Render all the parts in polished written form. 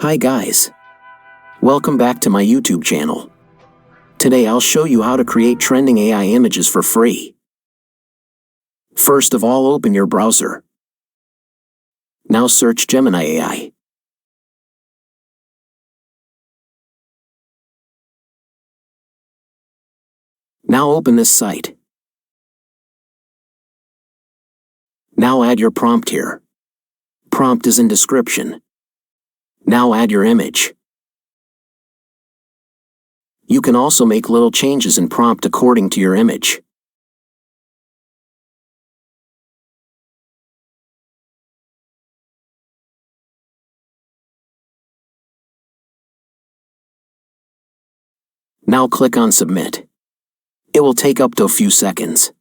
Hi guys. Welcome back to my YouTube channel. Today I'll show you how to create trending AI images for free. First of all, open your browser. Now search Gemini AI. Now open this site. Now add your prompt here. Prompt is in description. Now add your image. You can also make little changes in prompt according to your image. Now click on Submit. It will take up to a few seconds.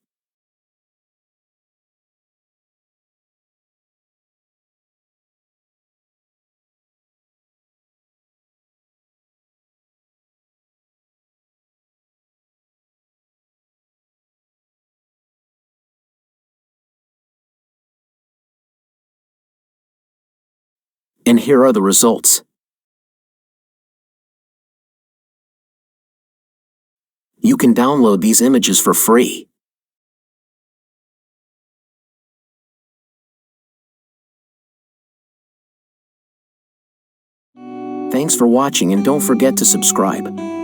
And here are the results. You can download these images for free. Thanks for watching and don't forget to subscribe.